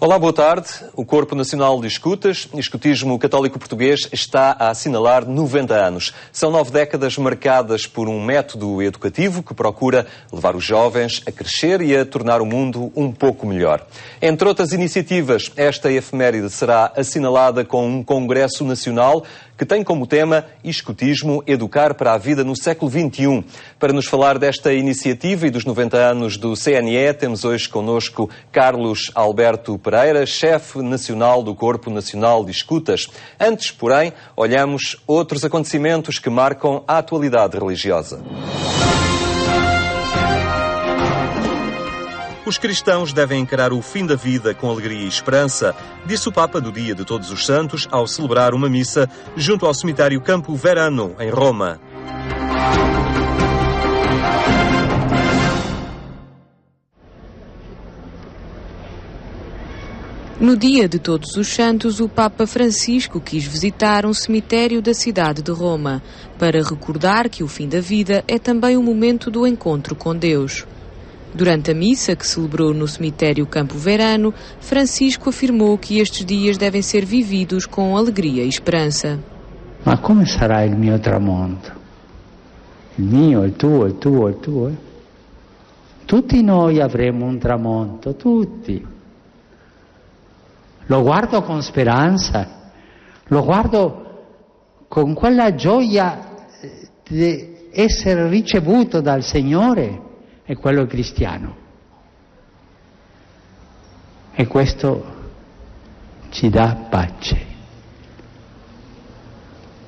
Olá, boa tarde. O Corpo Nacional de Escutismo Católico Português, está a assinalar 90 anos. São 9 décadas marcadas por um método educativo que procura levar os jovens a crescer e a tornar o mundo um pouco melhor. Entre outras iniciativas, esta efeméride será assinalada com um Congresso Nacional que tem como tema Escutismo, Educar para a Vida no século XXI. Para nos falar desta iniciativa e dos 90 anos do CNE, temos hoje connosco Carlos Alberto Pereira, chefe nacional do Corpo Nacional de Escutas. Antes, porém, olhamos outros acontecimentos que marcam a atualidade religiosa. Os cristãos devem encarar o fim da vida com alegria e esperança, disse o Papa do Dia de Todos os Santos ao celebrar uma missa junto ao cemitério Campo Verano, em Roma. No Dia de Todos os Santos, o Papa Francisco quis visitar um cemitério da cidade de Roma, para recordar que o fim da vida é também o momento do encontro com Deus. Durante a missa que celebrou no cemitério Campo Verano, Francisco afirmou que estes dias devem ser vividos com alegria e esperança. Ma come sarà il mio tramonto? Il mio, il tuo, il tuo, il tuo? Tutti noi avremo un tramonto, tutti. Lo guardo con speranza, lo guardo con quella gioia di essere ricevuto dal Signore. È quello cristiano. E questo ci dà pace.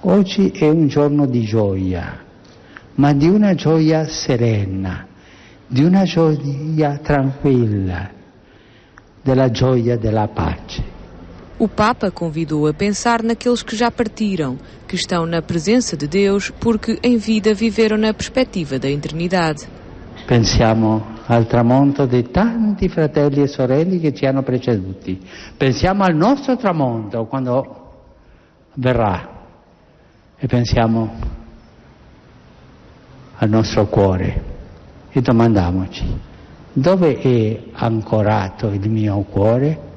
Oggi è un giorno di gioia, ma di una gioia serena, di una gioia tranquilla, della gioia della pace. O Papa convidou a pensar naqueles que já partiram, que estão na presença de Deus porque em vida viveram na perspectiva da eternidade. Pensiamo al tramonto di tanti fratelli e sorelle che ci hanno preceduti. Pensiamo al nostro tramonto quando verrà e pensiamo al nostro cuore e domandiamoci: dove è ancorato il mio cuore?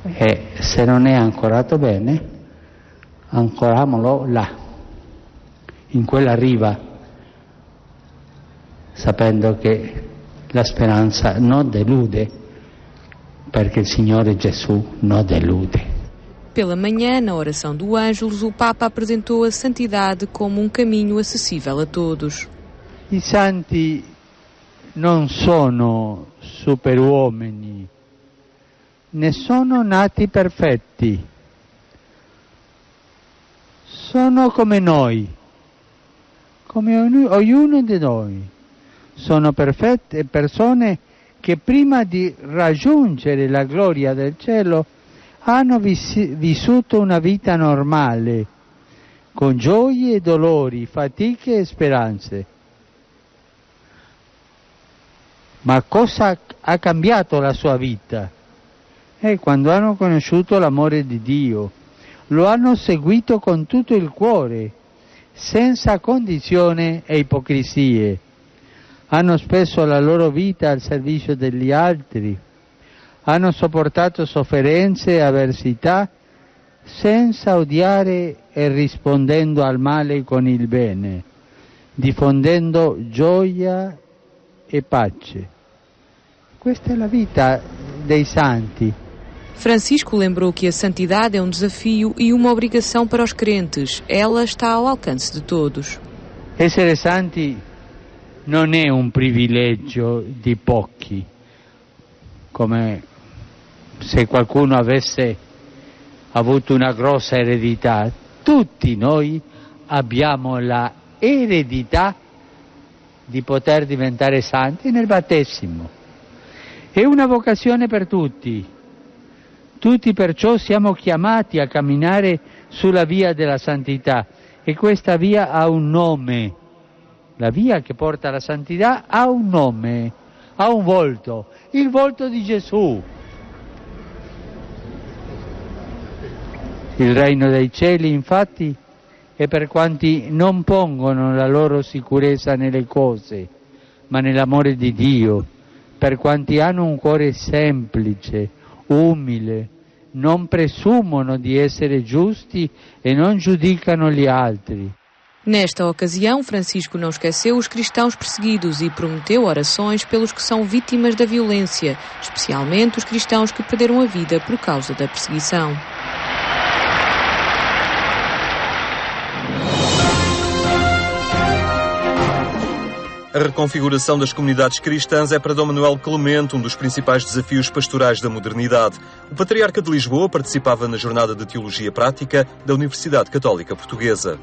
E se non è ancorato bene, ancoriamolo là, in quella riva, sapendo che la speranza non delude, perché il Signore Gesù non delude. Pela manhã, na oração do Ângelus, o Papa apresentou a santidade como um caminho acessível a todos. I santi non sono superuomini, ne sono nati perfetti. Sono come noi, come ognuno di noi. Sono perfette persone che prima di raggiungere la gloria del cielo hanno vissuto una vita normale, con gioie e dolori, fatiche e speranze. Ma cosa ha cambiato la sua vita? Quando hanno conosciuto l'amore di Dio, lo hanno seguito con tutto il cuore, senza condizione e ipocrisie. Hanno speso la loro vita al servizio degli altri, hanno sopportato sofferenze e avversità senza odiare e rispondendo al male con il bene, diffondendo gioia e pace. Questa è la vita dei santi. Francisco lembrou que a santidade é um desafio e uma obrigação para os crentes. Ela está ao alcance de todos. Essere santi non è un privilegio di pochi, come se qualcuno avesse avuto una grossa eredità. Tutti noi abbiamo la eredità di poter diventare santi nel battesimo. È una vocazione per tutti. Tutti perciò siamo chiamati a camminare sulla via della santità, e questa via ha un nome. La via che porta alla santità ha un nome, ha un volto, il volto di Gesù. Il regno dei cieli, infatti, è per quanti non pongono la loro sicurezza nelle cose, ma nell'amore di Dio, per quanti hanno un cuore semplice, umile, non presumono di essere giusti e non giudicano gli altri. Nesta ocasião, Francisco não esqueceu os cristãos perseguidos e prometeu orações pelos que são vítimas da violência, especialmente os cristãos que perderam a vida por causa da perseguição. A reconfiguração das comunidades cristãs é para Dom Manuel Clemente um dos principais desafios pastorais da modernidade. O Patriarca de Lisboa participava na Jornada de Teologia Prática da Universidade Católica Portuguesa.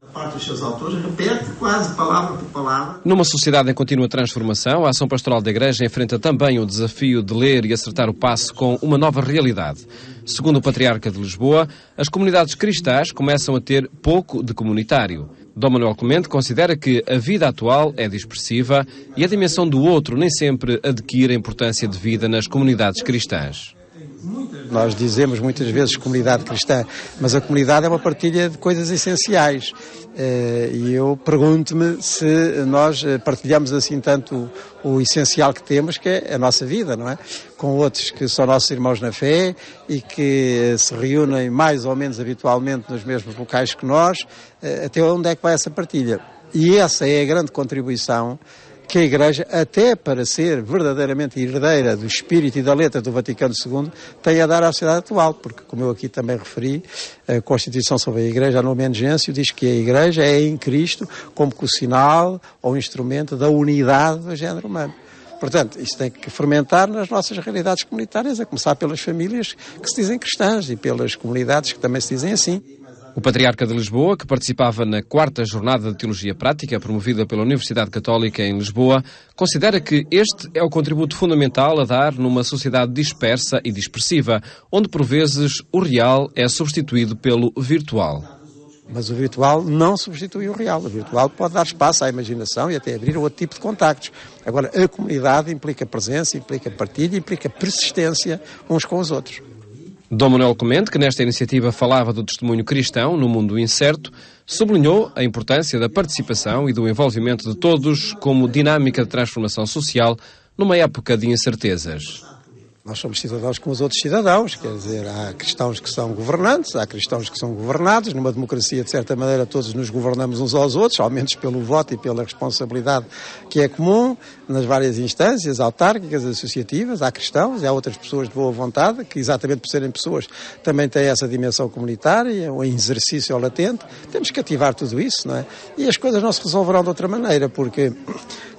A parte dos seus autores repete quase palavra por palavra. Numa sociedade em contínua transformação, a ação pastoral da Igreja enfrenta também o desafio de ler e acertar o passo com uma nova realidade. Segundo o Patriarca de Lisboa, as comunidades cristãs começam a ter pouco de comunitário. Dom Manuel Clemente considera que a vida atual é dispersiva e a dimensão do outro nem sempre adquire a importância de vida nas comunidades cristãs. Nós dizemos muitas vezes comunidade cristã, mas a comunidade é uma partilha de coisas essenciais. E eu pergunto-me se nós partilhamos assim tanto o essencial que temos, que é a nossa vida, não é? Com outros que são nossos irmãos na fé e que se reúnem mais ou menos habitualmente nos mesmos locais que nós, até onde é que vai essa partilha? E essa é a grande contribuição que a Igreja, até para ser verdadeiramente herdeira do espírito e da letra do Vaticano II, tem a dar à sociedade atual, porque, como eu aqui também referi, a Constituição sobre a Igreja, a Lumen Gentium, diz que a Igreja é em Cristo como que o sinal ou instrumento da unidade do género humano. Portanto, isso tem que fermentar nas nossas realidades comunitárias, a começar pelas famílias que se dizem cristãs e pelas comunidades que também se dizem assim. O Patriarca de Lisboa, que participava na 4ª Jornada de Teologia Prática, promovida pela Universidade Católica em Lisboa, considera que este é o contributo fundamental a dar numa sociedade dispersa e dispersiva, onde por vezes o real é substituído pelo virtual. Mas o virtual não substitui o real. O virtual pode dar espaço à imaginação e até abrir outro tipo de contactos. Agora, a comunidade implica presença, implica partilha, implica persistência uns com os outros. Dom Manuel Clemente, que nesta iniciativa falava do testemunho cristão no mundo incerto, sublinhou a importância da participação e do envolvimento de todos como dinâmica de transformação social numa época de incertezas. Nós somos cidadãos como os outros cidadãos, quer dizer, há cristãos que são governantes, há cristãos que são governados. Numa democracia, de certa maneira, todos nos governamos uns aos outros, ao menos pelo voto e pela responsabilidade que é comum, nas várias instâncias autárquicas, associativas. Há cristãos e há outras pessoas de boa vontade, que exatamente por serem pessoas também têm essa dimensão comunitária, o exercício latente. Temos que ativar tudo isso, não é? E as coisas não se resolverão de outra maneira, porque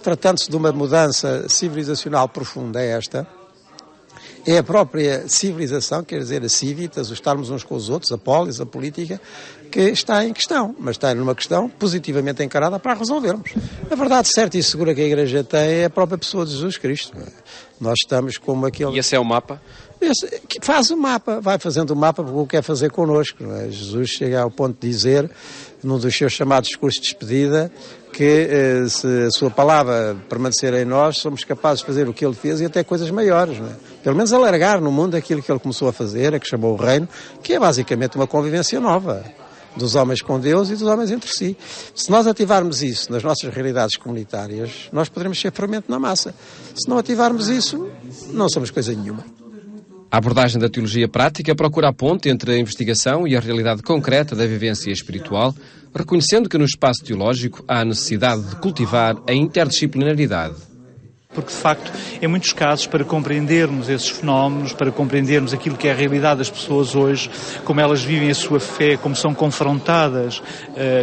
tratando-se de uma mudança civilizacional profunda esta, é a própria civilização, quer dizer, a civitas, o estarmos uns com os outros, a polis, a política, que está em questão, mas está numa questão positivamente encarada para resolvermos. A verdade certa e segura que a Igreja tem é a própria pessoa de Jesus Cristo. Nós estamos como aquele... E esse é o mapa? Esse, que faz o mapa, vai fazendo o mapa porque o quer fazer connosco. Não é? Jesus chega ao ponto de dizer, num dos seus chamados discursos de despedida, que se a sua palavra permanecer em nós, somos capazes de fazer o que ele fez e até coisas maiores. Não é? Pelo menos alargar no mundo aquilo que ele começou a fazer, a que chamou o reino, que é basicamente uma convivência nova dos homens com Deus e dos homens entre si. Se nós ativarmos isso nas nossas realidades comunitárias, nós poderemos ser fermento na massa. Se não ativarmos isso, não somos coisa nenhuma. A abordagem da teologia prática procura a ponte entre a investigação e a realidade concreta da vivência espiritual, reconhecendo que no espaço teológico há a necessidade de cultivar a interdisciplinaridade. Porque, de facto, em muitos casos, para compreendermos esses fenómenos, para compreendermos aquilo que é a realidade das pessoas hoje, como elas vivem a sua fé, como são confrontadas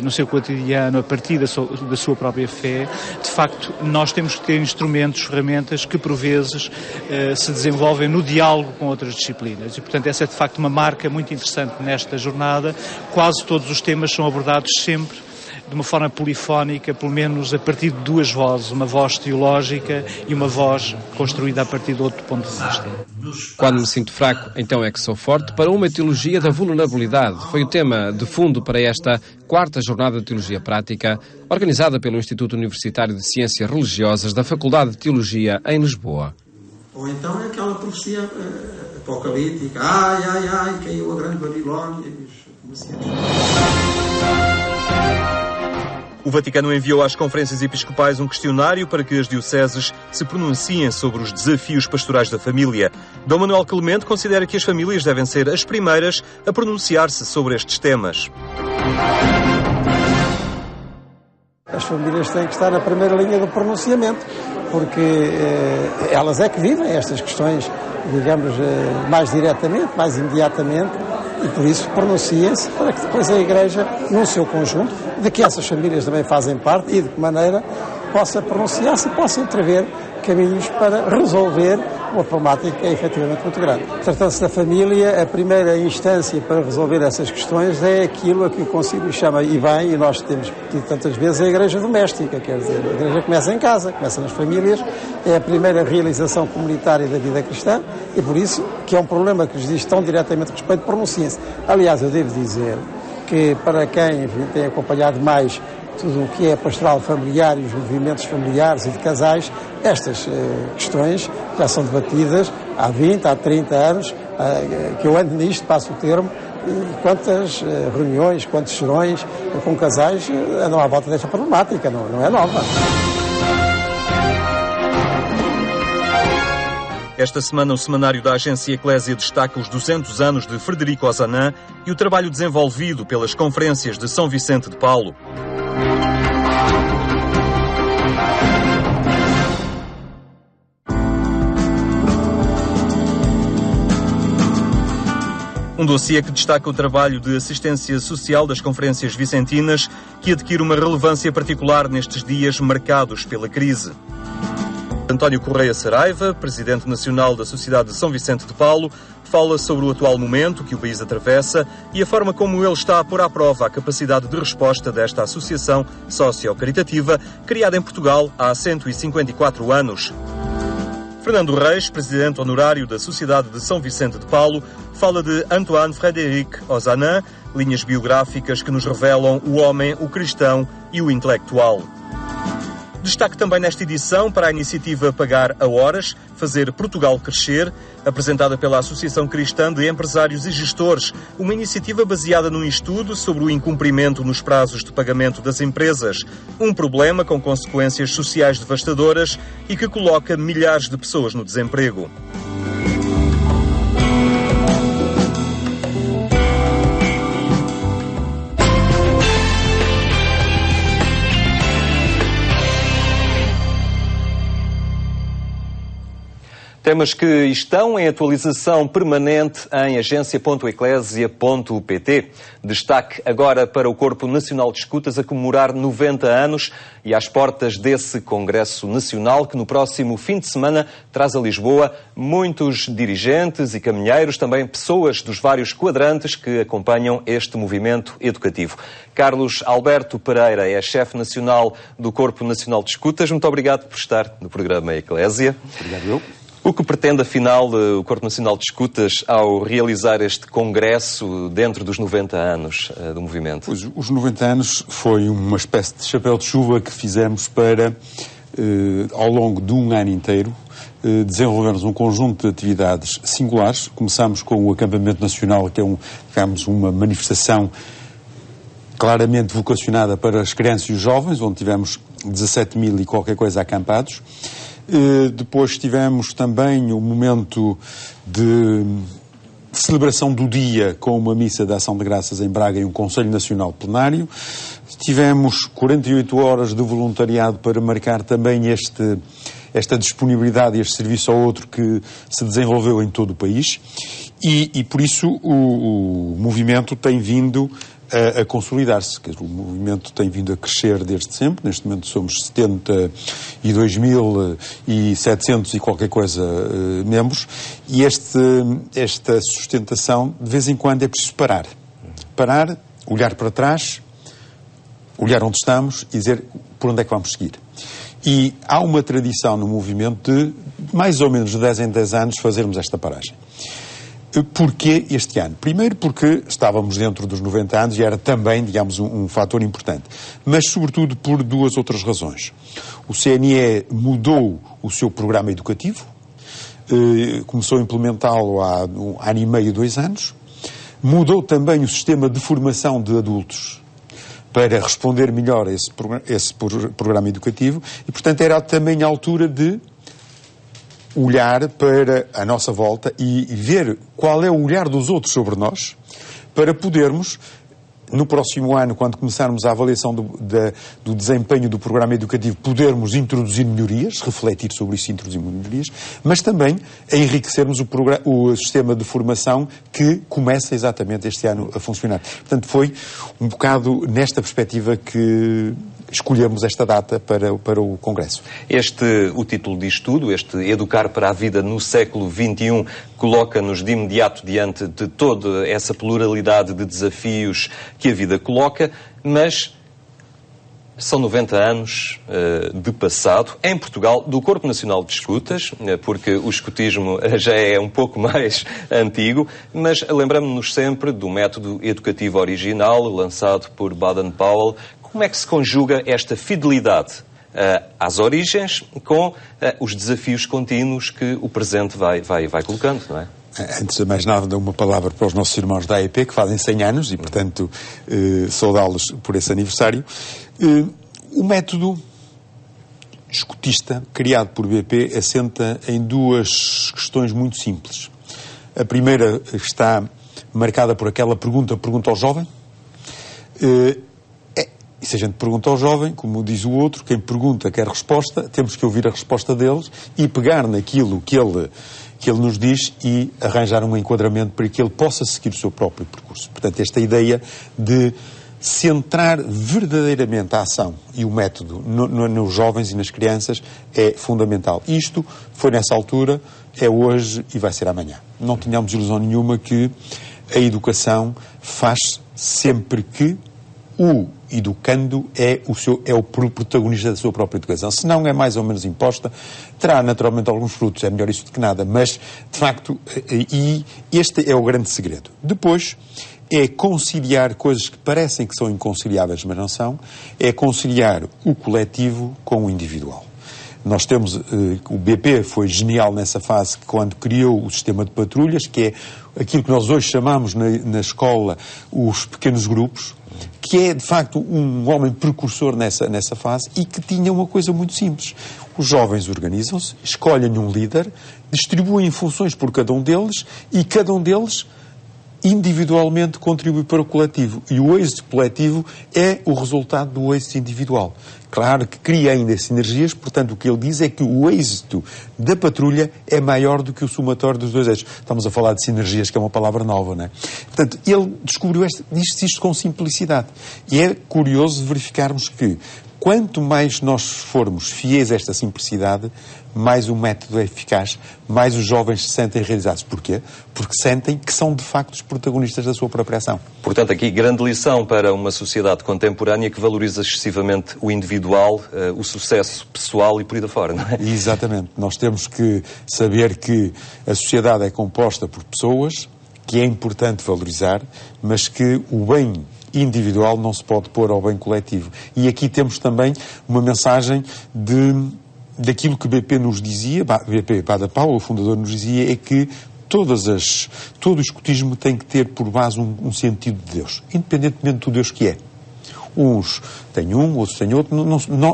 no seu cotidiano a partir da sua própria fé, de facto, nós temos que ter instrumentos, ferramentas que, por vezes, se desenvolvem no diálogo com outras disciplinas. E, portanto, essa é, de facto, uma marca muito interessante nesta jornada. Quase todos os temas são abordados sempre de uma forma polifónica, pelo menos a partir de duas vozes, uma voz teológica e uma voz construída a partir de outro ponto de vista. Quando me sinto fraco, então é que sou forte, para uma teologia da vulnerabilidade. Foi o tema de fundo para esta 4ª Jornada de Teologia Prática, organizada pelo Instituto Universitário de Ciências Religiosas da Faculdade de Teologia em Lisboa. Ou então é aquela profecia apocalíptica, ai, caiu a grande Babilónia. O Vaticano enviou às conferências episcopais um questionário para que as dioceses se pronunciem sobre os desafios pastorais da família. Dom Manuel Clemente considera que as famílias devem ser as primeiras a pronunciar-se sobre estes temas. As famílias têm que estar na primeira linha do pronunciamento, porque elas é que vivem estas questões, digamos, mais diretamente, mais imediatamente, e por isso pronunciem-se para que depois a Igreja, no seu conjunto, de que essas famílias também fazem parte e de que maneira possa pronunciar-se e possa entrever caminhos para resolver uma problemática que é efetivamente muito grande. Tratando-se da família, a primeira instância para resolver essas questões é aquilo a que o Concílio chama, e bem, e nós temos pedido tantas vezes, a Igreja doméstica, quer dizer, a Igreja começa em casa, começa nas famílias, é a primeira realização comunitária da vida cristã, e por isso que é um problema que lhes diz tão diretamente respeito, pronunciem-se. Aliás, eu devo dizer que para quem, enfim, tem acompanhado mais tudo o que é pastoral familiar e os movimentos familiares e de casais, estas questões já são debatidas há 20, há 30 anos, que eu ando nisto, passo o termo, e quantas reuniões, quantos serões com casais andam à volta desta problemática, não é nova. Esta semana, o semanário da Agência Eclésia destaca os 200 anos de Frederico Ozanam e o trabalho desenvolvido pelas conferências de São Vicente de Paulo. Um dossiê que destaca o trabalho de assistência social das conferências vicentinas, que adquire uma relevância particular nestes dias marcados pela crise. António Correia Saraiva, presidente nacional da Sociedade de São Vicente de Paulo, fala sobre o atual momento que o país atravessa e a forma como ele está a pôr à prova a capacidade de resposta desta associação socio-caritativa, criada em Portugal há 154 anos. Fernando Reis, presidente honorário da Sociedade de São Vicente de Paulo, fala de Antoine-Frédéric Ozanam, linhas biográficas que nos revelam o homem, o cristão e o intelectual. Destaque também nesta edição para a iniciativa Pagar a Horas, Fazer Portugal Crescer, apresentada pela Associação Cristã de Empresários e Gestores, uma iniciativa baseada num estudo sobre o incumprimento nos prazos de pagamento das empresas, um problema com consequências sociais devastadoras e que coloca milhares de pessoas no desemprego. Temas que estão em atualização permanente em agência.eclésia.pt. Destaque agora para o Corpo Nacional de Escutas a comemorar 90 anos e às portas desse Congresso Nacional que no próximo fim de semana traz a Lisboa muitos dirigentes e caminheiros, também pessoas dos vários quadrantes que acompanham este movimento educativo. Carlos Alberto Pereira é chefe nacional do Corpo Nacional de Escutas. Muito obrigado por estar no programa Eclésia. Obrigado eu. O que pretende, afinal, o Corpo Nacional de Escutas ao realizar este congresso dentro dos 90 anos do movimento? Pois, os 90 anos foi uma espécie de chapéu de chuva que fizemos para, ao longo de um ano inteiro, desenvolvermos um conjunto de atividades singulares. Começámos com o Acampamento Nacional, que é uma manifestação claramente vocacionada para as crianças e os jovens, onde tivemos 17 mil e qualquer coisa acampados. Depois tivemos também o momento de celebração do dia com uma missa de ação de graças em Braga e um Conselho Nacional Plenário. Tivemos 48 horas de voluntariado para marcar também esta disponibilidade e este serviço ao outro que se desenvolveu em todo o país. E por isso o movimento tem vindo a consolidar-se. O movimento tem vindo a crescer desde sempre. Neste momento somos 72.700 e qualquer coisa membros. E esta sustentação, de vez em quando, é preciso parar. Parar, olhar para trás, olhar onde estamos e dizer por onde é que vamos seguir. E há uma tradição no movimento de, mais ou menos de 10 em 10 anos, fazermos esta paragem. Porquê este ano? Primeiro porque estávamos dentro dos 90 anos e era também, digamos, um fator importante. Mas, sobretudo, por duas outras razões. O CNE mudou o seu programa educativo, começou a implementá-lo há um ano e meio, 2 anos. Mudou também o sistema de formação de adultos para responder melhor a esse programa educativo e, portanto, era também a altura de olhar para a nossa volta e ver qual é o olhar dos outros sobre nós, para podermos, no próximo ano, quando começarmos a avaliação do desempenho do programa educativo, podermos introduzir melhorias, refletir sobre isso e introduzir melhorias, mas também a enriquecermos o sistema de formação que começa exatamente este ano a funcionar. Portanto, foi um bocado nesta perspectiva que escolhemos esta data para o Congresso. O título disto tudo, este Educar para a Vida no século XXI, coloca-nos de imediato diante de toda essa pluralidade de desafios que a vida coloca, mas são 90 anos de passado, em Portugal, do Corpo Nacional de Escutas, porque o escutismo já é um pouco mais antigo, mas lembramos-nos sempre do método educativo original, lançado por Baden-Powell. Como é que se conjuga esta fidelidade às origens com os desafios contínuos que o presente vai colocando, não é? Antes de mais nada, uma palavra para os nossos irmãos da AEP, que fazem 100 anos, e, portanto, saudá-los por esse aniversário. O método escutista, criado por BP, assenta em duas questões muito simples. A primeira está marcada por aquela pergunta ao jovem. E se a gente pergunta ao jovem, como diz o outro, quem pergunta quer resposta, temos que ouvir a resposta deles e pegar naquilo que ele nos diz e arranjar um enquadramento para que ele possa seguir o seu próprio percurso. Portanto, esta ideia de centrar verdadeiramente a ação e o método nos jovens e nas crianças é fundamental. Isto foi nessa altura, é hoje e vai ser amanhã. Não tenhamos ilusão nenhuma que a educação faz sempre que o educando é o protagonista da sua própria educação. Se não é mais ou menos imposta, terá naturalmente alguns frutos, é melhor isso do que nada, mas, de facto, e este é o grande segredo. Depois, é conciliar coisas que parecem que são inconciliáveis, mas não são, é conciliar o coletivo com o individual. Nós temos, o BP foi genial nessa fase, quando criou o sistema de patrulhas, que é aquilo que nós hoje chamamos na escola os pequenos grupos, que é, de facto, um homem precursor nessa fase e que tinha uma coisa muito simples. Os jovens organizam-se, escolhem um líder, distribuem funções por cada um deles e cada um deles individualmente contribui para o coletivo. E o êxito coletivo é o resultado do êxito individual. Claro que cria ainda sinergias, portanto, o que ele diz é que o êxito da patrulha é maior do que o somatório dos dois êxitos. Estamos a falar de sinergias, que é uma palavra nova, não é? Portanto, ele descobriu isto com simplicidade. E é curioso verificarmos que quanto mais nós formos fiéis a esta simplicidade, mais o método é eficaz, mais os jovens se sentem realizados. Porquê? Porque sentem que são, de facto, os protagonistas da sua própria ação. Portanto, aqui, grande lição para uma sociedade contemporânea que valoriza excessivamente o individual, o sucesso pessoal e por aí da fora, não é? Exatamente. Nós temos que saber que a sociedade é composta por pessoas, que é importante valorizar, mas que o bem individual não se pode pôr ao bem coletivo. E aqui temos também uma mensagem daquilo que BP nos dizia, BP Baden-Powell, o fundador, nos dizia, é que todo o escutismo tem que ter por base um sentido de Deus, independentemente do Deus que é. Uns têm outros têm outro,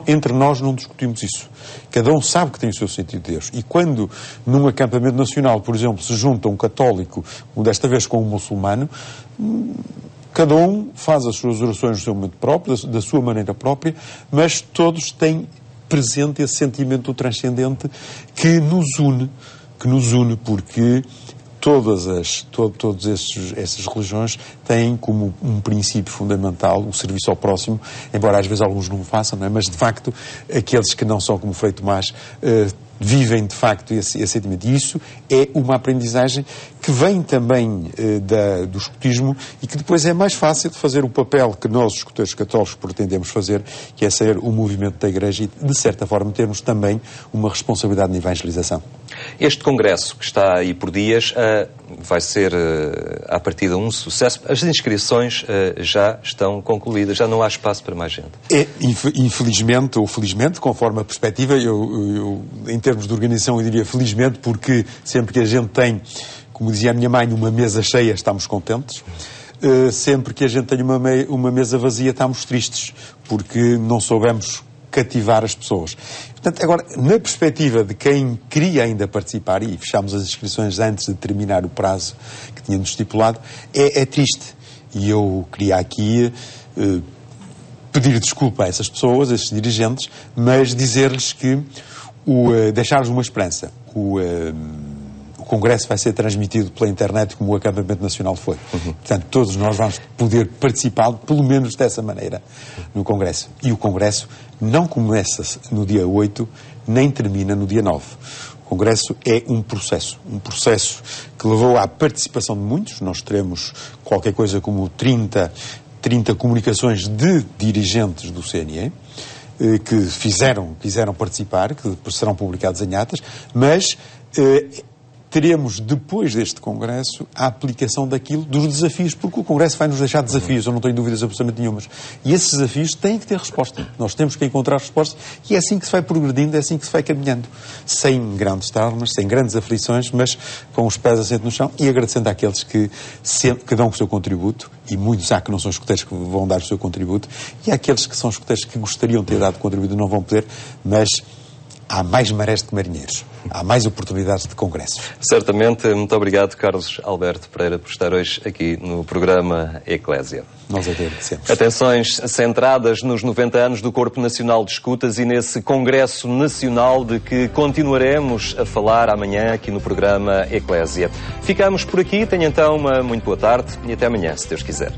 entre nós não discutimos isso. Cada um sabe que tem o seu sentido de Deus. E quando, num acampamento nacional, por exemplo, se junta um católico, desta vez com um muçulmano, cada um faz as suas orações no seu momento próprio, da sua maneira própria, mas todos têm presente esse sentimento do transcendente que nos une, porque todas essas religiões têm como um princípio fundamental o serviço ao próximo, embora às vezes alguns não o façam, não é? Mas de facto aqueles que não são como Frei Tomás vivem de facto esse sentimento. E isso é uma aprendizagem que vem também do escutismo e que depois é mais fácil de fazer o papel que nós, os escuteiros católicos, pretendemos fazer, que é ser o movimento da Igreja e, de certa forma, termos também uma responsabilidade na evangelização. Este congresso, que está aí por dias, vai ser, à partida, um sucesso. As inscrições já estão concluídas, já não há espaço para mais gente. Infelizmente, ou felizmente, conforme a perspectiva, eu em termos de organização, eu diria felizmente, porque sempre que a gente tem, como dizia a minha mãe, uma mesa cheia, estamos contentes. sempre que a gente tem uma mesa vazia estamos tristes, porque não soubemos cativar as pessoas. Portanto, agora, na perspectiva de quem queria ainda participar, e fechámos as inscrições antes de terminar o prazo que tínhamos estipulado, é triste. E eu queria aqui pedir desculpa a essas pessoas, a esses dirigentes, mas dizer-lhes que deixar-lhes uma esperança. O Congresso vai ser transmitido pela internet como o acampamento nacional foi. Portanto, todos nós vamos poder participar, pelo menos dessa maneira, no Congresso. E o Congresso não começa no dia 8, nem termina no dia 9. O Congresso é um processo que levou à participação de muitos. Nós teremos qualquer coisa como 30 comunicações de dirigentes do CNE, que quiseram participar, que depois serão publicadas em atas, mas teremos, depois deste Congresso, a aplicação dos desafios, porque o Congresso vai nos deixar desafios, eu não tenho dúvidas absolutamente nenhumas. E esses desafios têm que ter resposta. Nós temos que encontrar respostas e é assim que se vai progredindo, é assim que se vai caminhando. Sem grandes traumas, sem grandes aflições, mas com os pés assentos no chão e agradecendo àqueles que dão o seu contributo, e muitos há que não são escuteiros que vão dar o seu contributo, e há aqueles que são escuteiros que gostariam de ter dado contributo e não vão poder, mas há mais marés de marinheiros. Há mais oportunidades de congressos. Certamente. Muito obrigado, Carlos Alberto Pereira, por estar hoje aqui no programa Eclésia. Nós agradecemos. Atenções centradas nos 90 anos do Corpo Nacional de Escutas e nesse Congresso Nacional de que continuaremos a falar amanhã aqui no programa Eclésia. Ficamos por aqui. Tenha então uma muito boa tarde e até amanhã, se Deus quiser.